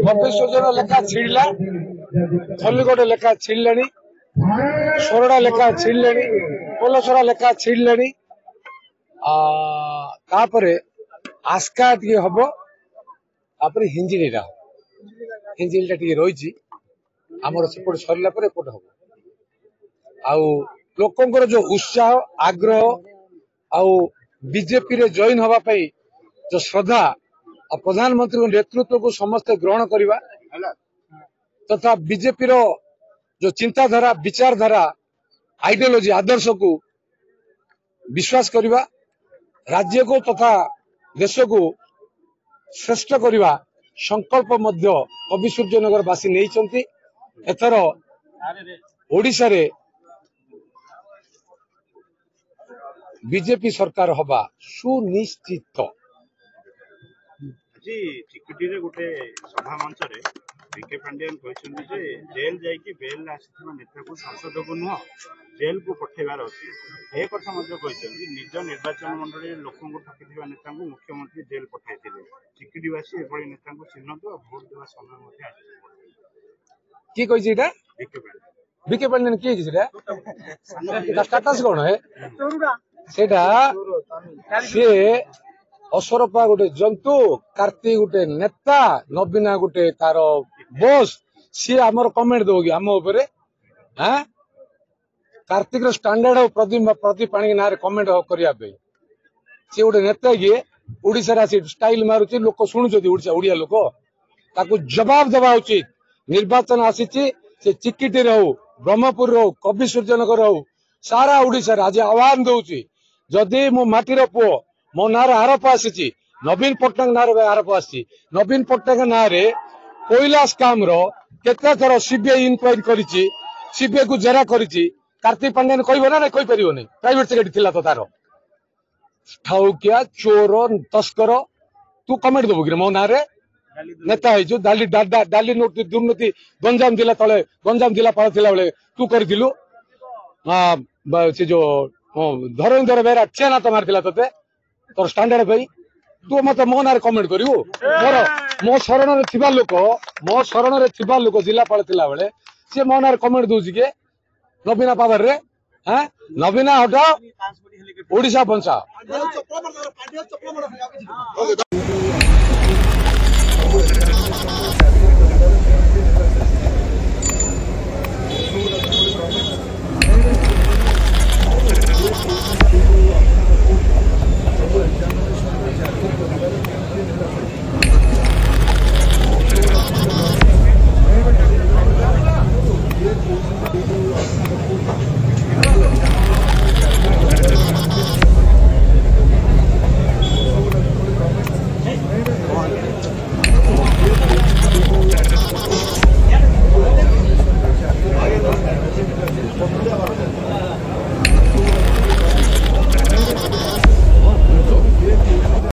ଭବିଷ୍ୟତ ଲେଖା ଛିଡ଼ିଲା, ଖଲିଗଡ଼ ଲେଖା ଛିଡ଼ିଲାଣି, ସୋରଡ଼ା ଲେଖା ଛିଡ଼ିଲାଣି, ପୋଲସରା ଲେଖା ଛିଡ଼ିଲାଣି। ତାପରେ ଆସ୍କା ଟିକେ ହବ, ତାପରେ ହିଞ୍ଜିଳିଟା ହବ। ହିଞ୍ଜିଳିଟା ଟିକେ ରହିଛି, ଆମର ସେପଟେ ସରିଲା ପରେ ଏପଟେ ହବ। ଆଉ ଲୋକଙ୍କର ଯୋଉ ଉତ୍ସାହ ଆଗ୍ରହ ଆଉ ବିଜେପିରେ ଜଏନ୍ ହବା ପାଇଁ ଯୋଉ ଶ୍ରଦ୍ଧା ଆଉ ପ୍ରଧାନମନ୍ତ୍ରୀଙ୍କ ନେତୃତ୍ୱକୁ ସମସ୍ତେ ଗ୍ରହଣ କରିବା ତଥା ବିଜେପିର ଯୋଉ ଚିନ୍ତାଧାରା ବିଚାରଧାରା ଆଇଡିଓଲୋଜି ଆଦର୍ଶକୁ ବିଶ୍ୱାସ କରିବା, ରାଜ୍ୟକୁ ତଥା ଦେଶକୁ ଶ୍ରେଷ୍ଠ କରିବା ସଂକଳ୍ପ ମଧ୍ୟ କବି ସୂର୍ଯ୍ୟନଗର ବାସୀ ନେଇଛନ୍ତି। ଏଥର ଓଡ଼ିଶାରେ ବିଜେପି ସରକାର ହବା ସୁନିଶ୍ଚିତ। ଆଜି ଚିକିଟିରେ ଗୋଟେ ସଭା ମଞ୍ଚରେ ଭିକେ ପାଣ୍ଡିଆନ କହିଛନ୍ତି ଯେ ଜେଲ୍ ଯାଇକି ବେଲ୍ ଆସିଥିବା ନେତାକୁ ସଂସଦକୁ ନୁହଁ ଜେଲ୍କୁ ପଠାଇବାର ଅଛି। ଏ କଥା ମଧ୍ୟ କହିଛନ୍ତି ନିଜ ନିର୍ବାଚନ ମଣ୍ଡଳୀରେ ଲୋକଙ୍କୁ ଠକିଥିବା ନେତାଙ୍କୁ ମୁଖ୍ୟମନ୍ତ୍ରୀ ଜେଲ୍ ପଠାଇଥିଲେ। ଚିକିଟିବାସୀ ଏଭଳି ନେତାଙ୍କୁ ଚିହ୍ନନ୍ତୁ ଆଉ ଭୋଟ ଦେବା ସମୟ ମଧ୍ୟ ଆସିଛି। କିଏ କହିଛି ଏଇଟା? ଭିକେ ପାଣ୍ଡିଆନ କିଏ ହେଇଛି ସେଟା? ଷ୍ଟାଟସ୍ କଣ ସେଇଟା? ସିଏ ଅସରପା ଗୋଟେ ଜନ୍ତୁ, କାର୍ତ୍ତି ଗୋଟେ ନେତା, ନବୀନା ଗୋଟେ ତାର ବସ୍। ସିଏ ଆମର କମେଣ୍ଟ ଦବ କି ଆମ ଉପରେ? କାର୍ତ୍ତିକର ଷ୍ଟାଣ୍ଡାର୍ଡ ଆଉ ପ୍ରଦୀପ ପାଣିଗ୍ରାହୀ ନାଁରେ କମେଣ୍ଟ କରିବା ପାଇଁ ସିଏ ଗୋଟେ ନେତା କିଏ? ଓଡିଶାରେ ଆସି ଷ୍ଟାଇଲ ମାରୁଛି, ଲୋକ ଶୁଣୁଛନ୍ତି, ଓଡିଆ ଲୋକ ତାକୁ ଜବାବ ଦେବା ଉଚିତ। ନିର୍ବାଚନ ଆସିଛି, ସେ ଚିକିଟିରେ ହଉ, ବ୍ରହ୍ମପୁର ହଉ, କବି ସୂର୍ଯ୍ୟନଗର ହଉ, ସାରା ଓଡିଶାରେ ଆଜି ଆହ୍ୱାନ ଦଉଛି, ଯଦି ମୋ ମାଟିର ପୁଅ ମୋ ନାଁରେ ଆରୋପ ଆସିଛି, ନବୀନ ପଟ୍ଟନାୟକ ନାଁରେ ଆରୋପ ଆସିଛି, ନବୀନ ପଟ୍ଟନାୟକ ନାଁରେ କୋଇଲା ସ୍କାମ ର କେତେ ଥର ସିବିଆଇ ଇନକ୍ୱାରି କରିଛି, ସିବିଆଇ କୁ ଜେରା କରିଛି, କାର୍ତ୍ତିକ ପାଣ୍ଡିଆନ କହିବ ନା କହିପାରିବନି? ପ୍ରାଇଭେଟ ସେକ୍ରେଟାରୀ ଥିଲା ତ ତାର। ଠାଉକିଆ ଚୋର ତସ୍କର, ତୁ କମେଣ୍ଟ ଦବୁ କି ମୋ ନାଁରେ? ନେତା ହେଇଛୁ, ଡାଲି ଦୁର୍ନୀତି ଗଞ୍ଜାମ ଜିଲ୍ଲା ତଳେ, ଗଞ୍ଜାମ ଜିଲ୍ଲାପାଳ ଥିଲା ବେଳେ ତୁ କରିଥିଲୁ। ସେ ଯୋଉ ଧରଣୀଧର ବେହେରା ଚେନା ତ ମାରିଥିଲା ତତେ ତୋର ଷ୍ଟାଣ୍ଡାର୍ଡ ପାଇଁ। ତୁ ମତେ ମୋ ନାଁରେ କମେଣ୍ଟ କରିବୁ? ମୋ ଶରଣରେ ଥିବା ଲୋକ ଜିଲ୍ଲାପାଳ ଥିଲା ବେଳେ ସିଏ ମୋ ନାଁରେ କମେଣ୍ଟ ଦଉଛି କିଏ? ନବୀନା ପାୱାରରେ ନବୀନା ହଟାଅ, ଓଡିଶା ବଞ୍ଚାଅ।